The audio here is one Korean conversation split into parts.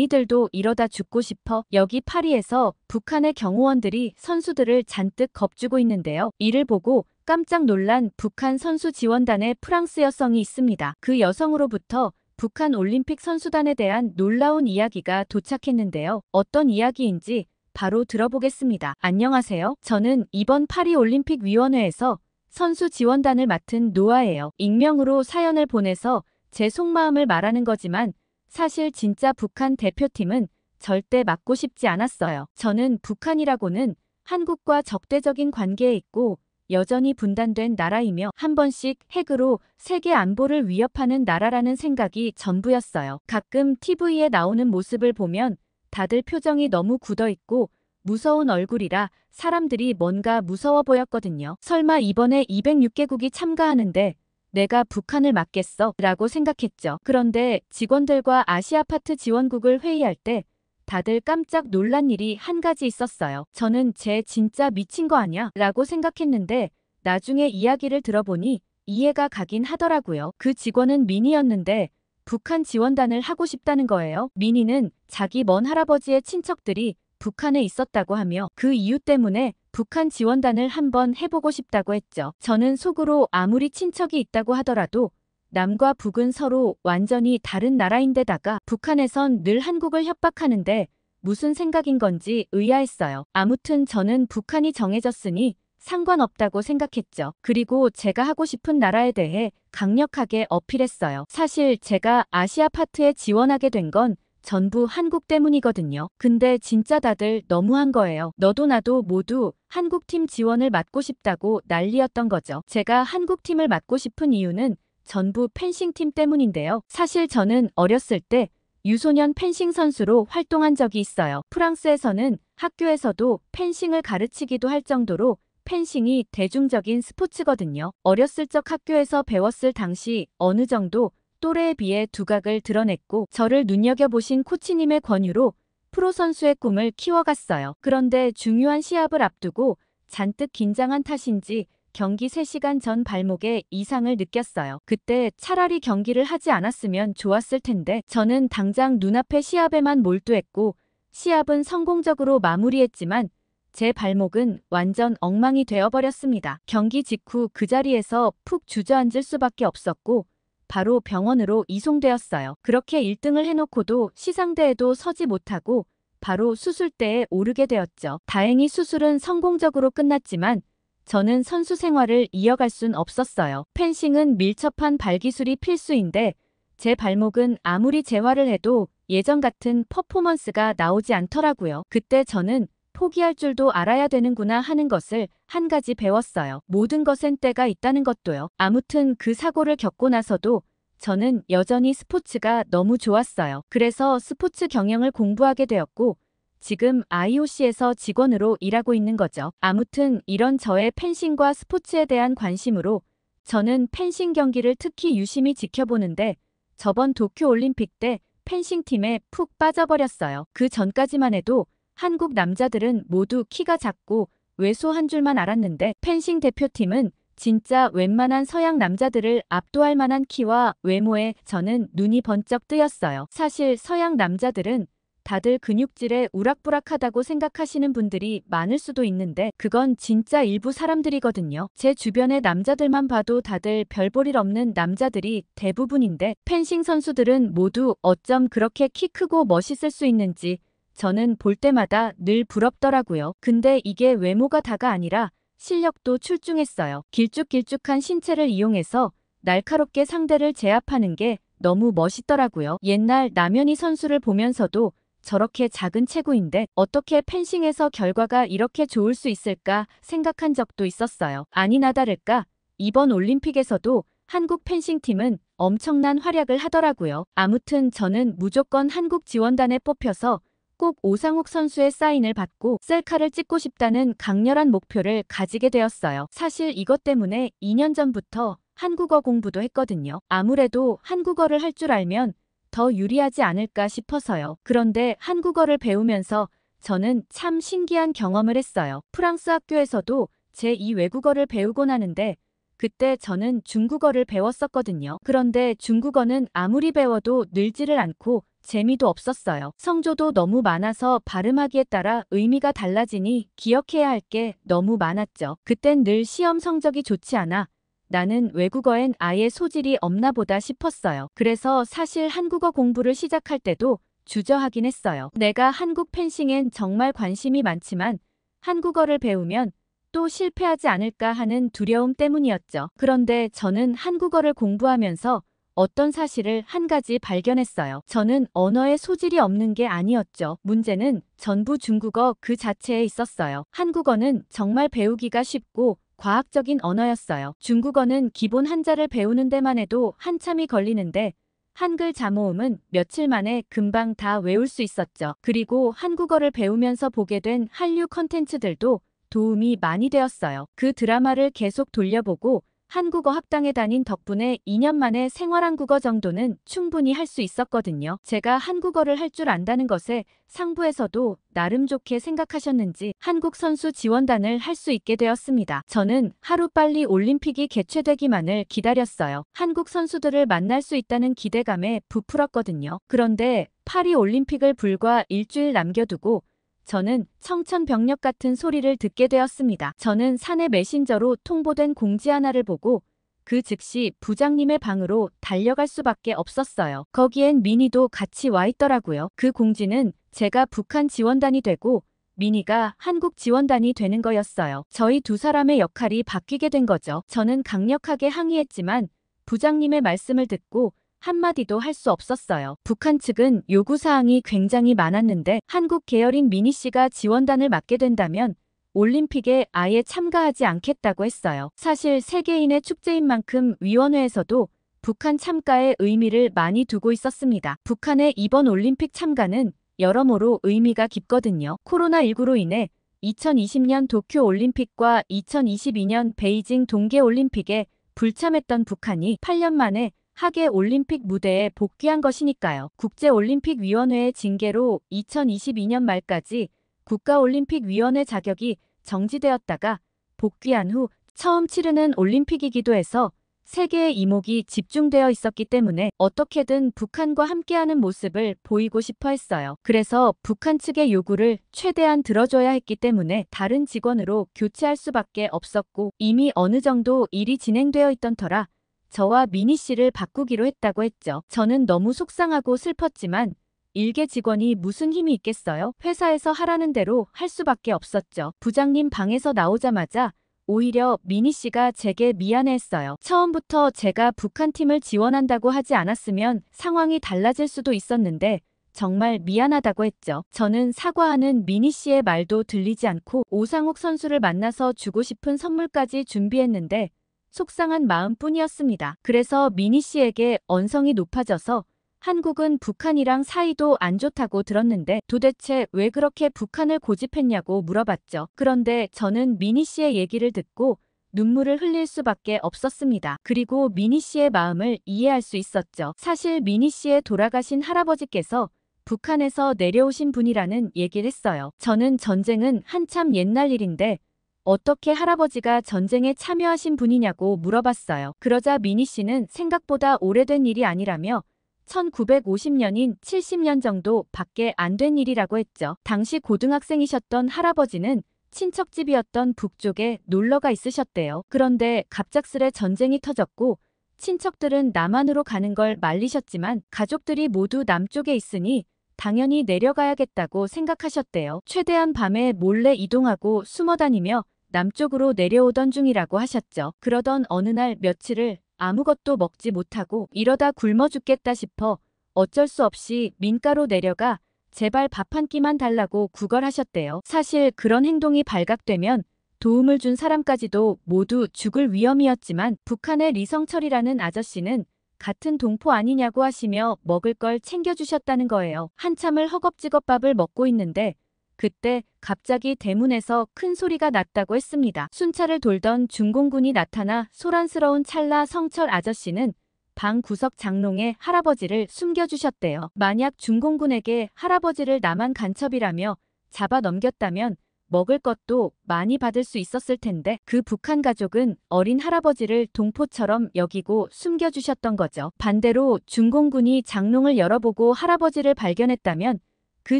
니들도 이러다 죽고 싶어. 여기 파리에서 북한의 경호원들이 선수들을 잔뜩 겁주고 있는데요. 이를 보고 깜짝 놀란 북한 선수 지원단의 프랑스 여성이 있습니다. 그 여성으로부터 북한 올림픽 선수단에 대한 놀라운 이야기가 도착했는데요. 어떤 이야기인지 바로 들어보겠습니다. 안녕하세요. 저는 이번 파리 올림픽 위원회에서 선수 지원단을 맡은 노아예요. 익명으로 사연을 보내서 제 속마음을 말하는 거지만 사실 진짜 북한 대표팀은 절대 맡고 싶지 않았어요. 저는 북한이라고는 한국과 적대적인 관계에 있고 여전히 분단된 나라이며 한 번씩 핵으로 세계 안보를 위협하는 나라라는 생각이 전부였어요. 가끔 TV에 나오는 모습을 보면 다들 표정이 너무 굳어있고 무서운 얼굴이라 사람들이 뭔가 무서워 보였거든요. 설마 이번에 206개국이 참가하는데 내가 북한을 맡겠어? 라고 생각했죠. 그런데 직원들과 아시아파트 지원국을 회의할 때 다들 깜짝 놀란 일이 한 가지 있었어요. 저는 쟤 진짜 미친 거 아냐? 라고 생각했는데 나중에 이야기를 들어보니 이해가 가긴 하더라고요. 그 직원은 미니였는데 북한 지원단을 하고 싶다는 거예요. 미니는 자기 먼 할아버지의 친척들이 북한에 있었다고 하며 그 이유 때문에 북한 지원단을 한번 해보고 싶다고 했죠. 저는 속으로 아무리 친척이 있다고 하더라도 남과 북은 서로 완전히 다른 나라인데다가 북한에선 늘 한국을 협박하는데 무슨 생각인 건지 의아했어요. 아무튼 저는 북한이 정해졌으니 상관없다고 생각했죠. 그리고 제가 하고 싶은 나라에 대해 강력하게 어필했어요. 사실 제가 아시아파트에 지원하게 된 건 전부 한국 때문이거든요. 근데 진짜 다들 너무한 거예요. 너도 나도 모두 한국팀 지원을 맡고 싶다고 난리였던 거죠. 제가 한국팀을 맡고 싶은 이유는 전부 펜싱팀 때문인데요. 사실 저는 어렸을 때 유소년 펜싱 선수로 활동한 적이 있어요. 프랑스에서는 학교에서도 펜싱을 가르치기도 할 정도로 펜싱이 대중적인 스포츠거든요. 어렸을 적 학교에서 배웠을 당시 어느 정도 또래에 비해 두각을 드러냈고 저를 눈여겨보신 코치님의 권유로 프로 선수의 꿈을 키워갔어요. 그런데 중요한 시합을 앞두고 잔뜩 긴장한 탓인지 경기 3시간 전 발목에 이상을 느꼈어요. 그때 차라리 경기를 하지 않았으면 좋았을 텐데 저는 당장 눈앞의 시합에만 몰두했고 시합은 성공적으로 마무리했지만 제 발목은 완전 엉망이 되어버렸습니다. 경기 직후 그 자리에서 푹 주저앉을 수밖에 없었고 바로 병원으로 이송되었어요. 그렇게 1등을 해놓고도 시상대에도 서지 못하고 바로 수술대에 오르게 되었죠. 다행히 수술은 성공적으로 끝났지만 저는 선수 생활을 이어갈 순 없었어요. 펜싱은 밀접한 발기술이 필수인데 제 발목은 아무리 재활을 해도 예전 같은 퍼포먼스가 나오지 않더라고요. 그때 저는 포기할 줄도 알아야 되는구나 하는 것을 한 가지 배웠어요. 모든 것엔 때가 있다는 것도요. 아무튼 그 사고를 겪고 나서도 저는 여전히 스포츠가 너무 좋았어요. 그래서 스포츠 경영을 공부하게 되었고 지금 IOC에서 직원으로 일하고 있는 거죠. 아무튼 이런 저의 펜싱과 스포츠에 대한 관심으로 저는 펜싱 경기를 특히 유심히 지켜보는데 저번 도쿄올림픽 때 펜싱팀에 푹 빠져버렸어요. 그 전까지만 해도 한국 남자들은 모두 키가 작고 왜소한 줄만 알았는데 펜싱 대표팀은 진짜 웬만한 서양 남자들을 압도할 만한 키와 외모에 저는 눈이 번쩍 뜨였어요. 사실 서양 남자들은 다들 근육질에 우락부락하다고 생각하시는 분들이 많을 수도 있는데 그건 진짜 일부 사람들이거든요. 제 주변의 남자들만 봐도 다들 별 볼 일 없는 남자들이 대부분인데 펜싱 선수들은 모두 어쩜 그렇게 키 크고 멋있을 수 있는지 저는 볼 때마다 늘 부럽더라고요. 근데 이게 외모가 다가 아니라 실력도 출중했어요. 길쭉길쭉한 신체를 이용해서 날카롭게 상대를 제압하는 게 너무 멋있더라고요. 옛날 남현희 선수를 보면서도 저렇게 작은 체구인데 어떻게 펜싱에서 결과가 이렇게 좋을 수 있을까 생각한 적도 있었어요. 아니나 다를까 이번 올림픽에서도 한국 펜싱팀은 엄청난 활약을 하더라고요. 아무튼 저는 무조건 한국 지원단에 뽑혀서 꼭 오상욱 선수의 사인을 받고 셀카를 찍고 싶다는 강렬한 목표를 가지게 되었어요. 사실 이것 때문에 2년 전부터 한국어 공부도 했거든요. 아무래도 한국어를 할 줄 알면 더 유리하지 않을까 싶어서요. 그런데 한국어를 배우면서 저는 참 신기한 경험을 했어요. 프랑스 학교에서도 제2 외국어를 배우곤 하는데 그때 저는 중국어를 배웠었거든요. 그런데 중국어는 아무리 배워도 늘지를 않고 재미도 없었어요. 성조도 너무 많아서 발음하기에 따라 의미가 달라지니 기억해야 할 게 너무 많았죠. 그땐 늘 시험 성적이 좋지 않아 나는 외국어엔 아예 소질이 없나 보다 싶었어요. 그래서 사실 한국어 공부를 시작할 때도 주저하긴 했어요. 내가 한국 펜싱엔 정말 관심이 많지만 한국어를 배우면 또 실패하지 않을까 하는 두려움 때문이었죠. 그런데 저는 한국어를 공부하면서 어떤 사실을 한 가지 발견했어요. 저는 언어에 소질이 없는 게 아니었죠. 문제는 전부 중국어 그 자체에 있었어요. 한국어는 정말 배우기가 쉽고 과학적인 언어였어요. 중국어는 기본 한자를 배우는 데만 해도 한참이 걸리는데 한글 자모음은 며칠 만에 금방 다 외울 수 있었죠. 그리고 한국어를 배우면서 보게 된 한류 컨텐츠들도 도움이 많이 되었어요. 그 드라마를 계속 돌려보고 한국어 학당에 다닌 덕분에 2년 만에 생활한국어 정도는 충분히 할 수 있었거든요. 제가 한국어를 할 줄 안다는 것에 상부에서도 나름 좋게 생각하셨는지 한국 선수 지원단을 할 수 있게 되었습니다. 저는 하루빨리 올림픽이 개최되기만을 기다렸어요. 한국 선수들을 만날 수 있다는 기대감에 부풀었거든요. 그런데 파리 올림픽을 불과 일주일 남겨두고 저는 청천벽력 같은 소리를 듣게 되었습니다. 저는 사내 메신저로 통보된 공지 하나를 보고 그 즉시 부장님의 방으로 달려갈 수밖에 없었어요. 거기엔 미니도 같이 와 있더라고요. 그 공지는 제가 북한 지원단이 되고 미니가 한국 지원단이 되는 거였어요. 저희 두 사람의 역할이 바뀌게 된 거죠. 저는 강력하게 항의했지만 부장님의 말씀을 듣고 한마디도 할 수 없었어요. 북한 측은 요구사항이 굉장히 많았는데 한국 계열인 미니 씨가 지원단을 맡게 된다면 올림픽에 아예 참가하지 않겠다고 했어요. 사실 세계인의 축제인 만큼 위원회에서도 북한 참가에 의미를 많이 두고 있었습니다. 북한의 이번 올림픽 참가는 여러모로 의미가 깊거든요. 코로나19로 인해 2020년 도쿄올림픽과 2022년 베이징 동계올림픽에 불참했던 북한이 8년 만에 하계 올림픽 무대에 복귀한 것이니까요. 국제올림픽위원회의 징계로 2022년 말까지 국가올림픽위원회 자격이 정지되었다가 복귀한 후 처음 치르는 올림픽이기도 해서 세계의 이목이 집중되어 있었기 때문에 어떻게든 북한과 함께하는 모습을 보이고 싶어 했어요. 그래서 북한 측의 요구를 최대한 들어줘야 했기 때문에 다른 직원으로 교체할 수밖에 없었고 이미 어느 정도 일이 진행되어 있던 터라 저와 미니 씨를 바꾸기로 했다고 했죠. 저는 너무 속상하고 슬펐지만 일개 직원이 무슨 힘이 있겠어요? 회사에서 하라는 대로 할 수밖에 없었죠. 부장님 방에서 나오자마자 오히려 미니 씨가 제게 미안해했어요. 처음부터 제가 북한 팀을 지원한다고 하지 않았으면 상황이 달라질 수도 있었는데 정말 미안하다고 했죠. 저는 사과하는 미니 씨의 말도 들리지 않고 오상욱 선수를 만나서 주고 싶은 선물까지 준비했는데 속상한 마음뿐이었습니다. 그래서 미니 씨에게 언성이 높아져서 한국은 북한이랑 사이도 안 좋다고 들었는데 도대체 왜 그렇게 북한을 고집했냐고 물어봤죠. 그런데 저는 미니 씨의 얘기를 듣고 눈물을 흘릴 수밖에 없었습니다. 그리고 미니 씨의 마음을 이해할 수 있었죠. 사실 미니 씨의 돌아가신 할아버지께서 북한에서 내려오신 분이라는 얘기를 했어요. 저는 전쟁은 한참 옛날 일인데 어떻게 할아버지가 전쟁에 참여하신 분이냐고 물어봤어요. 그러자 미니 씨는 생각보다 오래된 일이 아니라며 1950년인 70년 정도 밖에 안 된 일이라고 했죠. 당시 고등학생이셨던 할아버지는 친척집이었던 북쪽에 놀러가 있으셨대요. 그런데 갑작스레 전쟁이 터졌고 친척들은 남한으로 가는 걸 말리셨지만 가족들이 모두 남쪽에 있으니 당연히 내려가야겠다고 생각하셨대요. 최대한 밤에 몰래 이동하고 숨어다니며 남쪽으로 내려오던 중이라고 하셨죠. 그러던 어느 날 며칠을 아무것도 먹지 못하고 이러다 굶어 죽겠다 싶어 어쩔 수 없이 민가로 내려가 제발 밥 한 끼만 달라고 구걸하셨대요. 사실 그런 행동이 발각되면 도움을 준 사람까지도 모두 죽을 위험이었지만 북한의 리성철이라는 아저씨는 같은 동포 아니냐고 하시며 먹을 걸 챙겨주셨다는 거예요. 한참을 허겁지겁 밥을 먹고 있는데 그때 갑자기 대문에서 큰 소리가 났다고 했습니다. 순찰을 돌던 중공군이 나타나 소란스러운 찰나 성철 아저씨는 방 구석 장롱에 할아버지를 숨겨주셨대요. 만약 중공군에게 할아버지를 나만 간첩이라며 잡아 넘겼다면 먹을 것도 많이 받을 수 있었을 텐데 그 북한 가족은 어린 할아버지를 동포처럼 여기고 숨겨주셨던 거죠. 반대로 중공군이 장롱을 열어보고 할아버지를 발견했다면 그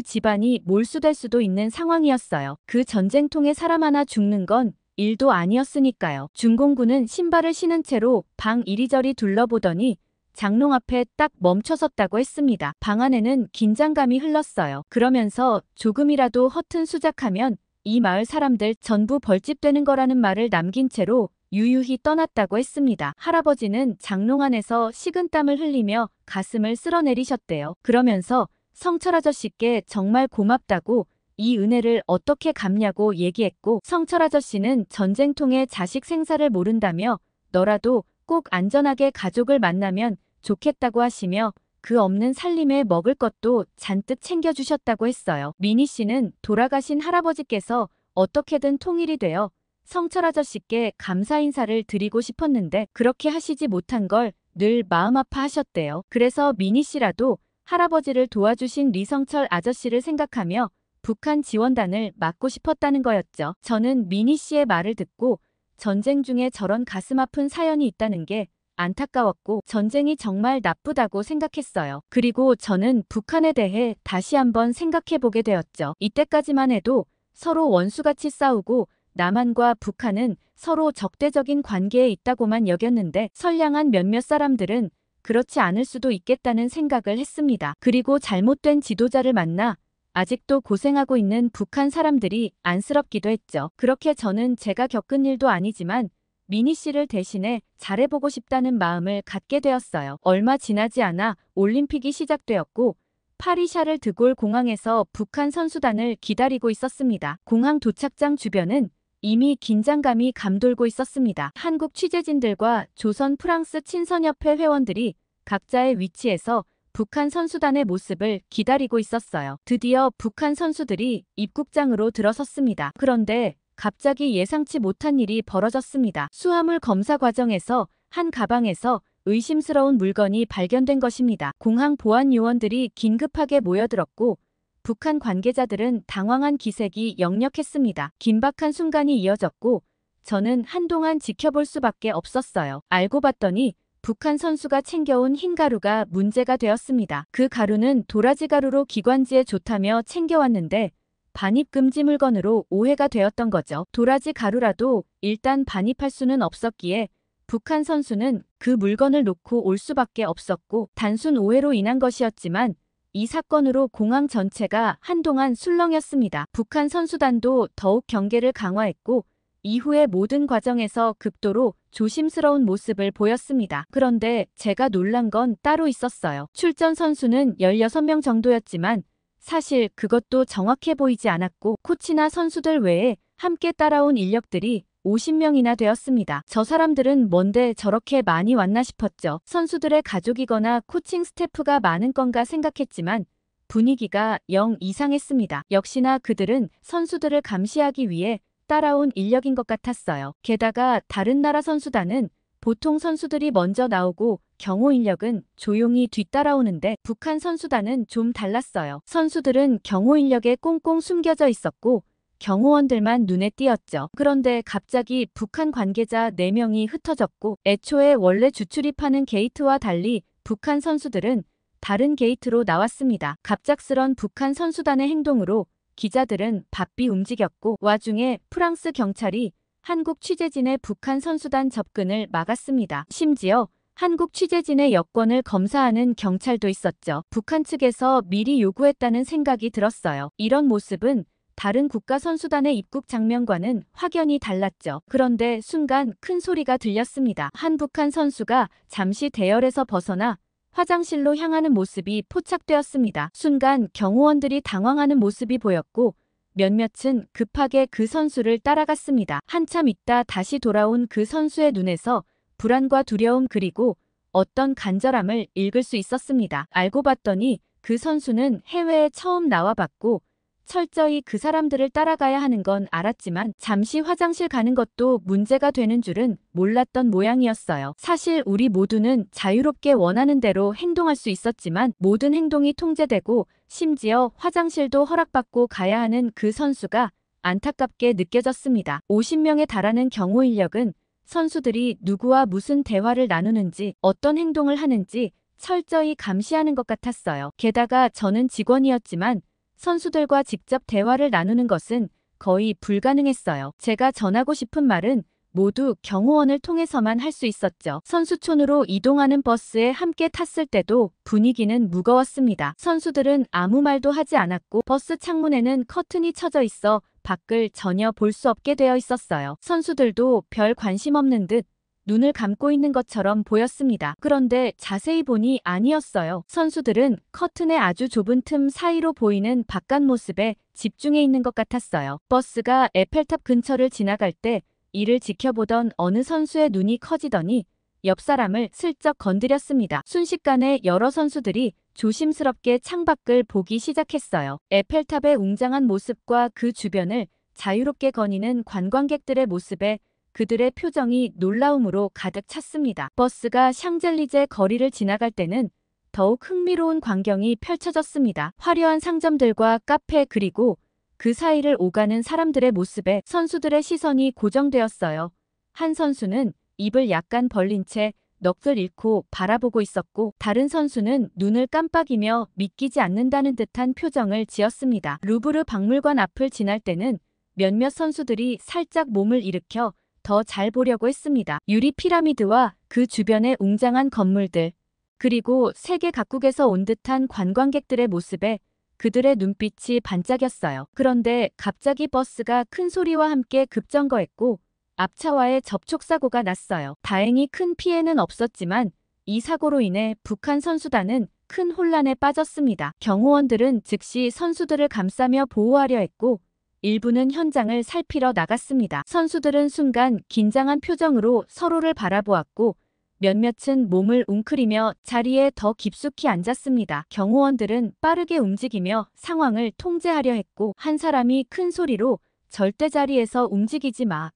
집안이 몰수될 수도 있는 상황이었어요. 그 전쟁통에 사람 하나 죽는 건 일도 아니었으니까요. 중공군은 신발을 신은 채로 방 이리저리 둘러보더니 장롱 앞에 딱 멈춰섰다고 했습니다. 방 안에는 긴장감이 흘렀어요. 그러면서 조금이라도 허튼 수작하면 이 마을 사람들 전부 벌집되는 거라는 말을 남긴 채로 유유히 떠났다고 했습니다. 할아버지는 장롱 안에서 식은땀을 흘리며 가슴을 쓸어내리셨대요. 그러면서 성철 아저씨께 정말 고맙다고 이 은혜를 어떻게 갚냐고 얘기했고, 성철 아저씨는 전쟁통에 자식 생사를 모른다며 너라도 꼭 안전하게 가족을 만나면 좋겠다고 하시며 그 없는 살림에 먹을 것도 잔뜩 챙겨주셨다고 했어요. 미니 씨는 돌아가신 할아버지께서 어떻게든 통일이 되어 성철 아저씨께 감사 인사를 드리고 싶었는데 그렇게 하시지 못한 걸 늘 마음 아파하셨대요. 그래서 미니 씨라도 할아버지를 도와주신 리성철 아저씨를 생각하며 북한 지원단을 맡고 싶었다는 거였죠. 저는 미니 씨의 말을 듣고 전쟁 중에 저런 가슴 아픈 사연이 있다는 게 안타까웠고 전쟁이 정말 나쁘다고 생각했어요. 그리고 저는 북한에 대해 다시 한번 생각해보게 되었죠. 이때까지만 해도 서로 원수같이 싸우고 남한과 북한은 서로 적대적인 관계에 있다고만 여겼는데 선량한 몇몇 사람들은 그렇지 않을 수도 있겠다는 생각을 했습니다. 그리고 잘못된 지도자를 만나 아직도 고생하고 있는 북한 사람들이 안쓰럽기도 했죠. 그렇게 저는 제가 겪은 일도 아니지만 미니 씨를 대신해 잘해보고 싶다는 마음을 갖게 되었어요. 얼마 지나지 않아 올림픽이 시작되었고 파리 샤를 드골 공항에서 북한 선수단을 기다리고 있었습니다. 공항 도착장 주변은 이미 긴장감이 감돌고 있었습니다. 한국 취재진들과 조선 프랑스 친선협회 회원들이 각자의 위치에서 북한 선수단의 모습을 기다리고 있었어요. 드디어 북한 선수들이 입국장으로 들어섰습니다. 그런데 갑자기 예상치 못한 일이 벌어졌습니다. 수화물 검사 과정에서 한 가방에서 의심스러운 물건이 발견된 것입니다. 공항 보안 요원들이 긴급하게 모여들었고 북한 관계자들은 당황한 기색이 역력했습니다. 긴박한 순간이 이어졌고 저는 한동안 지켜볼 수밖에 없었어요. 알고 봤더니 북한 선수가 챙겨온 흰 가루가 문제가 되었습니다. 그 가루는 도라지 가루로 기관지에 좋다며 챙겨왔는데 반입금지 물건으로 오해가 되었던 거죠. 도라지 가루라도 일단 반입할 수는 없었기에 북한 선수는 그 물건을 놓고 올 수밖에 없었고 단순 오해로 인한 것이었지만 이 사건으로 공항 전체가 한동안 술렁였습니다. 북한 선수단도 더욱 경계를 강화했고 이후의 모든 과정에서 극도로 조심스러운 모습을 보였습니다. 그런데 제가 놀란 건 따로 있었어요. 출전 선수는 16명 정도였지만 사실 그것도 정확해 보이지 않았고 코치나 선수들 외에 함께 따라온 인력들이 50명이나 되었습니다. 저 사람들은 뭔데 저렇게 많이 왔나 싶었죠. 선수들의 가족이거나 코칭 스태프가 많은 건가 생각했지만 분위기가 영 이상했습니다. 역시나 그들은 선수들을 감시하기 위해 따라온 인력인 것 같았어요. 게다가 다른 나라 선수단은 보통 선수들이 먼저 나오고 경호 인력은 조용히 뒤따라오는데 북한 선수단은 좀 달랐어요. 선수들은 경호 인력에 꽁꽁 숨겨져 있었고 경호원들만 눈에 띄었죠. 그런데 갑자기 북한 관계자 4명이 흩어졌고 애초에 원래 주출입하는 게이트와 달리 북한 선수들은 다른 게이트로 나왔습니다. 갑작스런 북한 선수단의 행동으로 기자들은 바삐 움직였고 와중에 프랑스 경찰이 한국 취재진의 북한 선수단 접근을 막았습니다. 심지어 한국 취재진의 여권을 검사하는 경찰도 있었죠. 북한 측에서 미리 요구했다는 생각이 들었어요. 이런 모습은 다른 국가 선수단의 입국 장면과는 확연히 달랐죠. 그런데 순간 큰 소리가 들렸습니다. 한 북한 선수가 잠시 대열에서 벗어나 화장실로 향하는 모습이 포착되었습니다. 순간 경호원들이 당황하는 모습이 보였고 몇몇은 급하게 그 선수를 따라갔습니다. 한참 있다 다시 돌아온 그 선수의 눈에서 불안과 두려움 그리고 어떤 간절함을 읽을 수 있었습니다. 알고 봤더니 그 선수는 해외에 처음 나와봤고 철저히 그 사람들을 따라가야 하는 건 알았지만 잠시 화장실 가는 것도 문제가 되는 줄은 몰랐던 모양이었어요. 사실 우리 모두는 자유롭게 원하는 대로 행동할 수 있었지만 모든 행동이 통제되고 심지어 화장실도 허락받고 가야 하는 그 선수가 안타깝게 느껴졌습니다. 50명에 달하는 경호 인력은 선수들이 누구와 무슨 대화를 나누는지, 어떤 행동을 하는지 철저히 감시하는 것 같았어요. 게다가 저는 직원이었지만 선수들과 직접 대화를 나누는 것은 거의 불가능했어요. 제가 전하고 싶은 말은 모두 경호원을 통해서만 할 수 있었죠. 선수촌으로 이동하는 버스에 함께 탔을 때도 분위기는 무거웠습니다. 선수들은 아무 말도 하지 않았고 버스 창문에는 커튼이 쳐져 있어 밖을 전혀 볼 수 없게 되어 있었어요. 선수들도 별 관심 없는 듯 눈을 감고 있는 것처럼 보였습니다. 그런데 자세히 보니 아니었어요. 선수들은 커튼의 아주 좁은 틈 사이로 보이는 바깥 모습에 집중해 있는 것 같았어요. 버스가 에펠탑 근처를 지나갈 때 이를 지켜보던 어느 선수의 눈이 커지더니 옆 사람을 슬쩍 건드렸습니다. 순식간에 여러 선수들이 조심스럽게 창밖을 보기 시작했어요. 에펠탑의 웅장한 모습과 그 주변을 자유롭게 거니는 관광객들의 모습에 그들의 표정이 놀라움으로 가득 찼습니다. 버스가 샹젤리제 거리를 지나갈 때는 더욱 흥미로운 광경이 펼쳐졌습니다. 화려한 상점들과 카페 그리고 그 사이를 오가는 사람들의 모습에 선수들의 시선이 고정되었어요. 한 선수는 입을 약간 벌린 채 넋을 잃고 바라보고 있었고 다른 선수는 눈을 깜빡이며 믿기지 않는다는 듯한 표정을 지었습니다. 루브르 박물관 앞을 지날 때는 몇몇 선수들이 살짝 몸을 일으켜 더 잘 보려고 했습니다. 유리 피라미드와 그 주변의 웅장한 건물들, 그리고 세계 각국에서 온 듯한 관광객들의 모습에 그들의 눈빛이 반짝였어요. 그런데 갑자기 버스가 큰 소리와 함께 급정거했고 앞차와의 접촉사고가 났어요. 다행히 큰 피해는 없었지만 이 사고로 인해 북한 선수단은 큰 혼란에 빠졌습니다. 경호원들은 즉시 선수들을 감싸며 보호하려 했고 일부는 현장을 살피러 나갔습니다. 선수들은 순간 긴장한 표정으로 서로를 바라보았고 몇몇은 몸을 웅크리며 자리에 더 깊숙이 앉았습니다. 경호원들은 빠르게 움직이며 상황을 통제하려 했고 한 사람이 큰 소리로 절대 자리에서 움직이지 마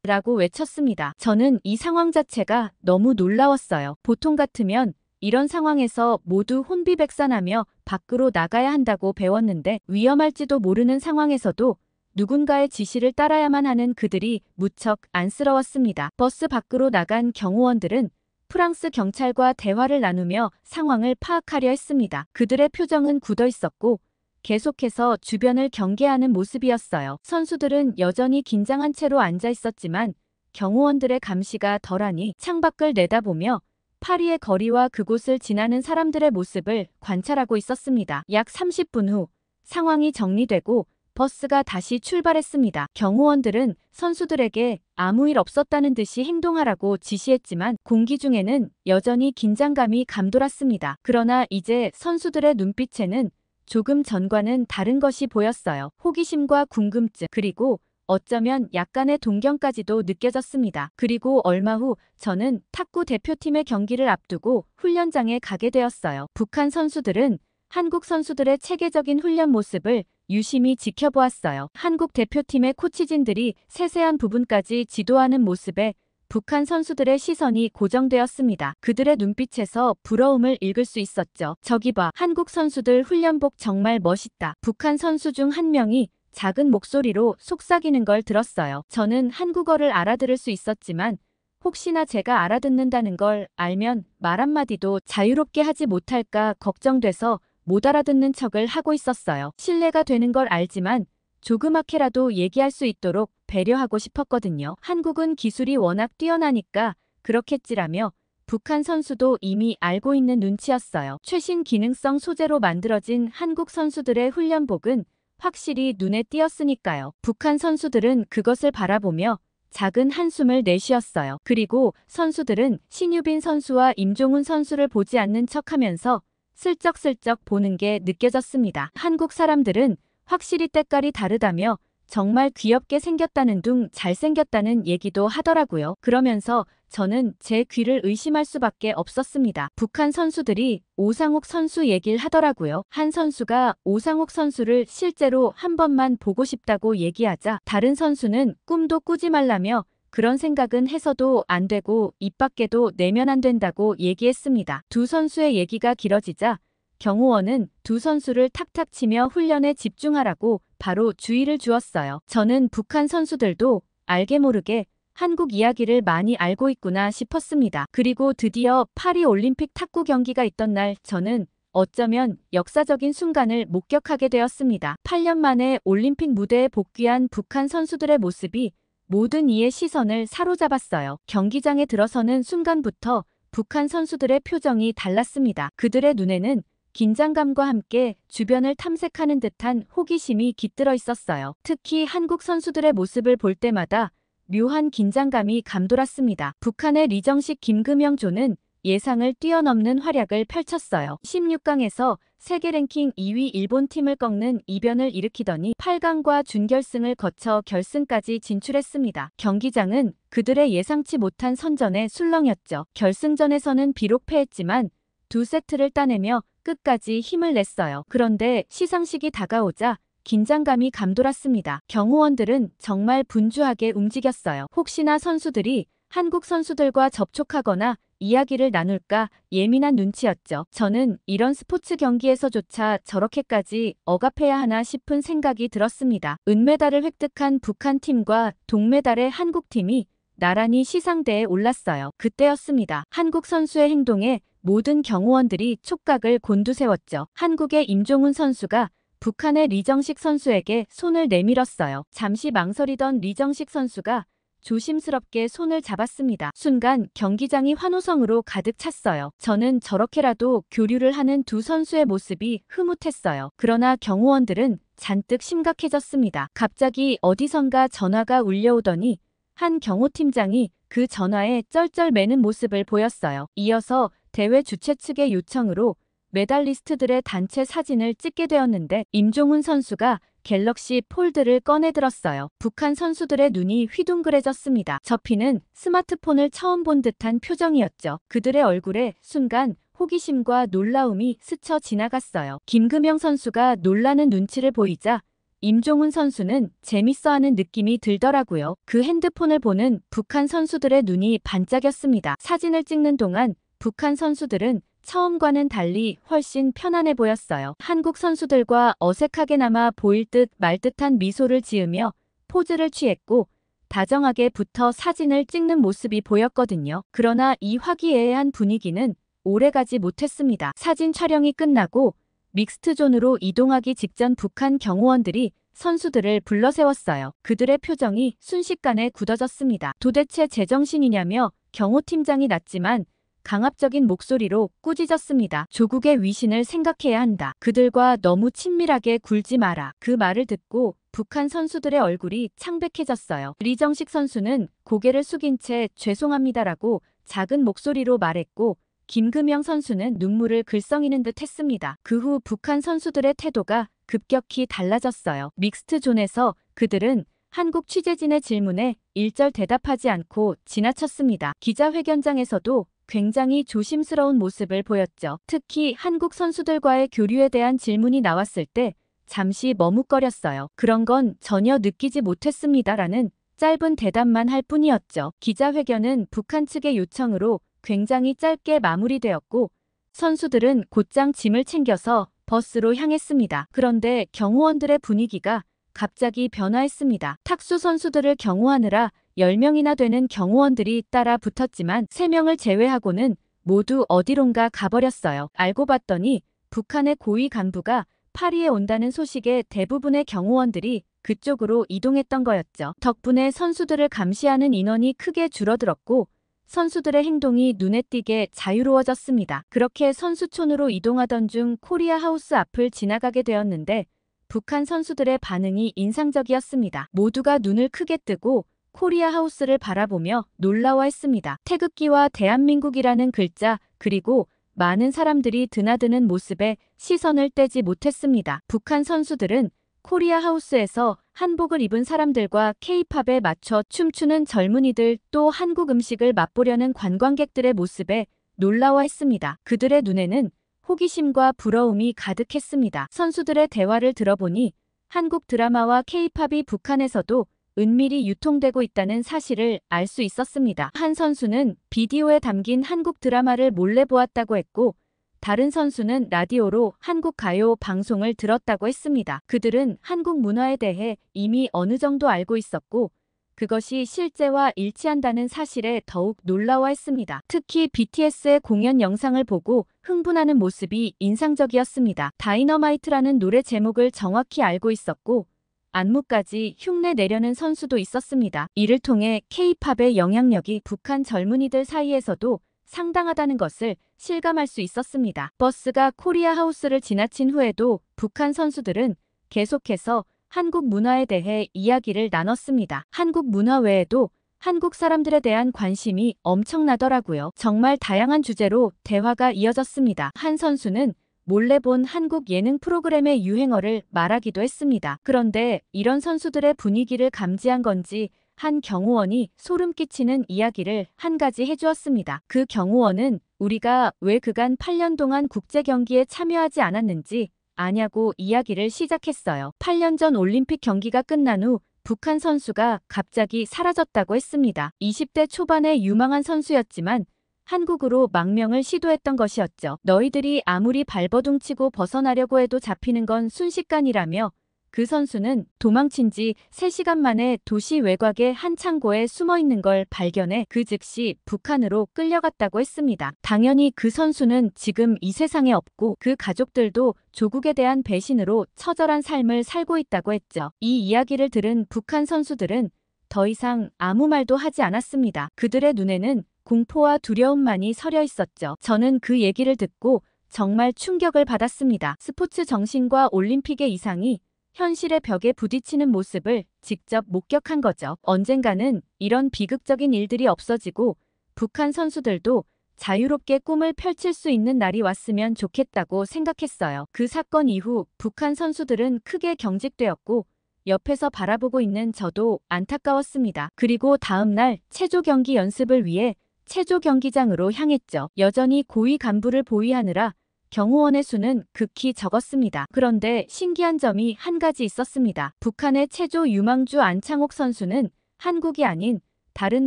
라고 외쳤습니다. 저는 이 상황 자체가 너무 놀라웠어요. 보통 같으면 이런 상황에서 모두 혼비백산하며 밖으로 나가야 한다고 배웠는데 위험할지도 모르는 상황에서도 누군가의 지시를 따라야만 하는 그들이 무척 안쓰러웠습니다. 버스 밖으로 나간 경호원들은 프랑스 경찰과 대화를 나누며 상황을 파악하려 했습니다. 그들의 표정은 굳어 있었고 계속해서 주변을 경계하는 모습이었어요. 선수들은 여전히 긴장한 채로 앉아 있었지만 경호원들의 감시가 덜하니 창밖을 내다보며 파리의 거리와 그곳을 지나는 사람들의 모습을 관찰하고 있었습니다. 약 30분 후 상황이 정리되고 버스가 다시 출발했습니다. 경호원들은 선수들에게 아무 일 없었다는 듯이 행동하라고 지시했지만 공기 중에는 여전히 긴장감이 감돌았습니다. 그러나 이제 선수들의 눈빛에는 조금 전과는 다른 것이 보였어요. 호기심과 궁금증, 그리고 어쩌면 약간의 동경까지도 느껴졌습니다. 그리고 얼마 후 저는 탁구 대표팀의 경기를 앞두고 훈련장에 가게 되었어요. 북한 선수들은 한국 선수들의 체계적인 훈련 모습을 유심히 지켜보았어요. 한국 대표팀의 코치진들이 세세한 부분까지 지도하는 모습에 북한 선수들의 시선이 고정되었습니다. 그들의 눈빛에서 부러움을 읽을 수 있었죠. 저기 봐, 한국 선수들 훈련복 정말 멋있다. 북한 선수 중 한 명이 작은 목소리로 속삭이는 걸 들었어요. 저는 한국어를 알아들을 수 있었지만 혹시나 제가 알아듣는다는 걸 알면 말 한마디도 자유롭게 하지 못할까 걱정돼서 못 알아듣는 척을 하고 있었어요. 신뢰가 되는 걸 알지만 조그맣게라도 얘기할 수 있도록 배려하고 싶었거든요. 한국은 기술이 워낙 뛰어나니까 그렇겠지라며 북한 선수도 이미 알고 있는 눈치였어요. 최신 기능성 소재로 만들어진 한국 선수들의 훈련복은 확실히 눈에 띄었으니까요. 북한 선수들은 그것을 바라보며 작은 한숨을 내쉬었어요. 그리고 선수들은 신유빈 선수와 임종훈 선수를 보지 않는 척하면서 슬쩍슬쩍 보는 게 느껴졌습니다. 한국 사람들은 확실히 때깔이 다르다며 정말 귀엽게 생겼다는 둥 잘생겼다는 얘기도 하더라고요. 그러면서 저는 제 귀를 의심할 수밖에 없었습니다. 북한 선수들이 오상욱 선수 얘기를 하더라고요. 한 선수가 오상욱 선수를 실제로 한 번만 보고 싶다고 얘기하자 다른 선수는 꿈도 꾸지 말라며 그런 생각은 해서도 안 되고 입 밖에도 내면 안 된다고 얘기했습니다. 두 선수의 얘기가 길어지자 경호원은 두 선수를 탁탁 치며 훈련에 집중하라고 바로 주의를 주었어요. 저는 북한 선수들도 알게 모르게 한국 이야기를 많이 알고 있구나 싶었습니다. 그리고 드디어 파리 올림픽 탁구 경기가 있던 날 저는 어쩌면 역사적인 순간을 목격하게 되었습니다. 8년 만에 올림픽 무대에 복귀한 북한 선수들의 모습이 모든 이의 시선을 사로잡았어요. 경기장에 들어서는 순간부터 북한 선수들의 표정이 달랐습니다. 그들의 눈에는 긴장감과 함께 주변을 탐색하는 듯한 호기심이 깃들어 있었어요. 특히 한국 선수들의 모습을 볼 때마다 묘한 긴장감이 감돌았습니다. 북한의 리정식 김금영조는 예상을 뛰어넘는 활약을 펼쳤어요. 16강에서 세계 랭킹 2위 일본 팀을 꺾는 이변을 일으키더니 8강과 준결승을 거쳐 결승까지 진출했습니다. 경기장은 그들의 예상치 못한 선전에 술렁였죠. 결승전에서는 비록 패했지만 두 세트를 따내며 끝까지 힘을 냈어요. 그런데 시상식이 다가오자 긴장감이 감돌았습니다. 경호원들은 정말 분주하게 움직였어요. 혹시나 선수들이 한국 선수들과 접촉하거나 이야기를 나눌까 예민한 눈치였죠. 저는 이런 스포츠 경기에서조차 저렇게까지 억압해야 하나 싶은 생각이 들었습니다. 은메달을 획득한 북한 팀과 동메달의 한국 팀이 나란히 시상대에 올랐어요. 그때였습니다. 한국 선수의 행동에 모든 경호원들이 촉각을 곤두세웠죠. 한국의 임종훈 선수가 북한의 리정식 선수에게 손을 내밀었어요. 잠시 망설이던 리정식 선수가 조심스럽게 손을 잡았습니다. 순간 경기장이 환호성으로 가득 찼어요. 저는 저렇게라도 교류를 하는 두 선수의 모습이 흐뭇했어요. 그러나 경호원들은 잔뜩 심각해졌습니다. 갑자기 어디선가 전화가 울려오더니 한 경호팀장이 그 전화에 쩔쩔매는 모습을 보였어요. 이어서 대회 주최 측의 요청으로 메달리스트들의 단체 사진을 찍게 되었는데 임종훈 선수가 갤럭시 폴드를 꺼내들었어요. 북한 선수들의 눈이 휘둥그레졌습니다. 접히는 스마트폰을 처음 본 듯한 표정이었죠. 그들의 얼굴에 순간 호기심과 놀라움이 스쳐 지나갔어요. 김금영 선수가 놀라는 눈치를 보이자 임종훈 선수는 재밌어하는 느낌이 들더라고요. 그 핸드폰을 보는 북한 선수들의 눈이 반짝였습니다. 사진을 찍는 동안 북한 선수들은 처음과는 달리 훨씬 편안해 보였어요. 한국 선수들과 어색하게나마 보일 듯 말 듯한 미소를 지으며 포즈를 취했고 다정하게 붙어 사진을 찍는 모습이 보였거든요. 그러나 이 화기애애한 분위기는 오래가지 못했습니다. 사진 촬영이 끝나고 믹스트존으로 이동하기 직전 북한 경호원들이 선수들을 불러세웠어요. 그들의 표정이 순식간에 굳어졌습니다. 도대체 제정신이냐며 경호팀장이 났지만 강압적인 목소리로 꾸짖었습니다. 조국의 위신을 생각해야 한다. 그들과 너무 친밀하게 굴지 마라. 그 말을 듣고 북한 선수들의 얼굴이 창백해졌어요. 리정식 선수는 고개를 숙인 채 죄송합니다라고 작은 목소리로 말했고 김금영 선수는 눈물을 글썽이는 듯 했습니다. 그 후 북한 선수들의 태도가 급격히 달라졌어요. 믹스트 존에서 그들은 한국 취재진의 질문에 일절 대답하지 않고 지나쳤습니다. 기자회견장에서도 굉장히 조심스러운 모습을 보였죠. 특히 한국 선수들과의 교류에 대한 질문이 나왔을 때 잠시 머뭇거렸어요. 그런 건 전혀 느끼지 못했습니다라는 짧은 대답만 할 뿐이었죠. 기자회견은 북한 측의 요청으로 굉장히 짧게 마무리되었고 선수들은 곧장 짐을 챙겨서 버스로 향했습니다. 그런데 경호원들의 분위기가 갑자기 변화했습니다. 탁수 선수들을 경호하느라 10명이나 되는 경호원들이 따라 붙었지만 3명을 제외하고는 모두 어디론가 가버렸어요. 알고 봤더니 북한의 고위 간부가 파리에 온다는 소식에 대부분의 경호원들이 그쪽으로 이동했던 거였죠. 덕분에 선수들을 감시하는 인원이 크게 줄어들었고 선수들의 행동이 눈에 띄게 자유로워졌습니다. 그렇게 선수촌으로 이동하던 중 코리아 하우스 앞을 지나가게 되었는데 북한 선수들의 반응이 인상적이었습니다. 모두가 눈을 크게 뜨고 코리아 하우스를 바라보며 놀라워했습니다. 태극기와 대한민국이라는 글자 그리고 많은 사람들이 드나드는 모습에 시선을 떼지 못했습니다. 북한 선수들은 코리아 하우스에서 한복을 입은 사람들과 K-팝에 맞춰 춤추는 젊은이들 또 한국 음식을 맛보려는 관광객들의 모습에 놀라워했습니다. 그들의 눈에는 호기심과 부러움이 가득했습니다. 선수들의 대화를 들어보니 한국 드라마와 K-팝이 북한에서도 은밀히 유통되고 있다는 사실을 알 수 있었습니다. 한 선수는 비디오에 담긴 한국 드라마를 몰래 보았다고 했고 다른 선수는 라디오로 한국 가요 방송을 들었다고 했습니다. 그들은 한국 문화에 대해 이미 어느 정도 알고 있었고 그것이 실제와 일치한다는 사실에 더욱 놀라워했습니다. 특히 BTS의 공연 영상을 보고 흥분하는 모습이 인상적이었습니다. 다이너마이트라는 노래 제목을 정확히 알고 있었고 안무까지 흉내 내려는 선수도 있었습니다. 이를 통해 K-팝의 영향력이 북한 젊은이들 사이에서도 상당하다는 것을 실감할 수 있었습니다. 버스가 코리아 하우스를 지나친 후에도 북한 선수들은 계속해서 한국 문화에 대해 이야기를 나눴습니다. 한국 문화 외에도 한국 사람들에 대한 관심이 엄청나더라고요. 정말 다양한 주제로 대화가 이어졌습니다. 한 선수는 몰래 본 한국 예능 프로그램의 유행어를 말하기도 했습니다. 그런데 이런 선수들의 분위기를 감지한 건지 한 경호원이 소름 끼치는 이야기를 한 가지 해주었습니다. 그 경호원은 우리가 왜 그간 8년 동안 국제 경기에 참여하지 않았는지 아냐고 이야기를 시작했어요. 8년 전 올림픽 경기가 끝난 후 북한 선수가 갑자기 사라졌다고 했습니다. 20대 초반의 유망한 선수였지만 한국으로 망명을 시도했던 것이었죠. 너희들이 아무리 발버둥치고 벗어나려고 해도 잡히는 건 순식간이라며 그 선수는 도망친 지 3시간 만에 도시 외곽의 한 창고에 숨어 있는 걸 발견해 그 즉시 북한으로 끌려갔다고 했습니다. 당연히 그 선수는 지금 이 세상에 없고 그 가족들도 조국에 대한 배신으로 처절한 삶을 살고 있다고 했죠. 이 이야기를 들은 북한 선수들은 더 이상 아무 말도 하지 않았습니다. 그들의 눈에는 공포와 두려움만이 서려 있었죠. 저는 그 얘기를 듣고 정말 충격을 받았습니다. 스포츠 정신과 올림픽의 이상이 현실의 벽에 부딪히는 모습을 직접 목격한 거죠. 언젠가는 이런 비극적인 일들이 없어지고 북한 선수들도 자유롭게 꿈을 펼칠 수 있는 날이 왔으면 좋겠다고 생각했어요. 그 사건 이후 북한 선수들은 크게 경직되었고 옆에서 바라보고 있는 저도 안타까웠습니다. 그리고 다음 날 체조 경기 연습을 위해 체조 경기장으로 향했죠. 여전히 고위 간부를 보위하느라 경호원의 수는 극히 적었습니다. 그런데 신기한 점이 한 가지 있었습니다. 북한의 체조 유망주 안창옥 선수는 한국이 아닌 다른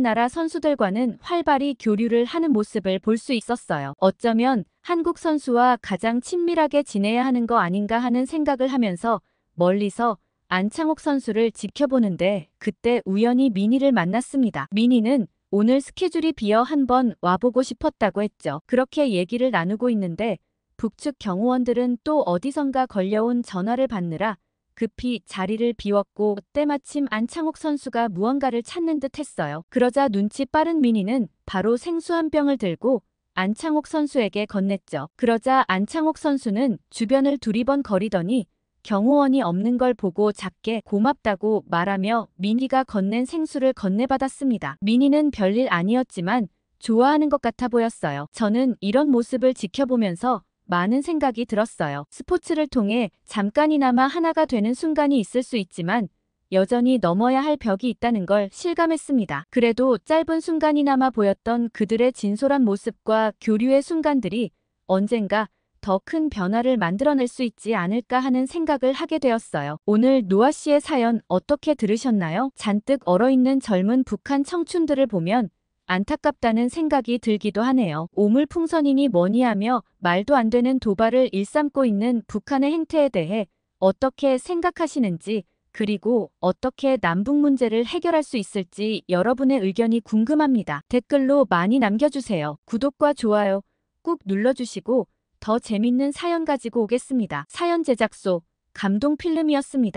나라 선수들과는 활발히 교류를 하는 모습을 볼 수 있었어요. 어쩌면 한국 선수와 가장 친밀하게 지내야 하는 거 아닌가 하는 생각을 하면서 멀리서 안창옥 선수를 지켜보는데 그때 우연히 민희를 만났습니다. 민희는 오늘 스케줄이 비어 한번 와보고 싶었다고 했죠. 그렇게 얘기를 나누고 있는데 북측 경호원들은 또 어디선가 걸려온 전화를 받느라 급히 자리를 비웠고 때마침 안창옥 선수가 무언가를 찾는 듯 했어요. 그러자 눈치 빠른 민희는 바로 생수 한 병을 들고 안창옥 선수에게 건넸죠. 그러자 안창옥 선수는 주변을 두리번거리더니 경호원이 없는 걸 보고 작게 고맙다고 말하며 민희가 건넨 생수를 건네받았습니다. 민희는 별일 아니었지만 좋아하는 것 같아 보였어요. 저는 이런 모습을 지켜보면서 많은 생각이 들었어요. 스포츠를 통해 잠깐이나마 하나가 되는 순간이 있을 수 있지만 여전히 넘어야 할 벽이 있다는 걸 실감했습니다. 그래도 짧은 순간이나마 보였던 그들의 진솔한 모습과 교류의 순간들이 언젠가 더 큰 변화를 만들어낼 수 있지 않을까 하는 생각을 하게 되었어요. 오늘 노아 씨의 사연 어떻게 들으셨나요? 잔뜩 얼어있는 젊은 북한 청춘들을 보면 안타깝다는 생각이 들기도 하네요. 오물풍선이니 뭐니 하며 말도 안 되는 도발을 일삼고 있는 북한의 행태에 대해 어떻게 생각하시는지 그리고 어떻게 남북 문제를 해결할 수 있을지 여러분의 의견이 궁금합니다. 댓글로 많이 남겨주세요. 구독과 좋아요 꾹 눌러주시고 더 재밌는 사연 가지고 오겠습니다. 사연 제작소 감동필름이었습니다.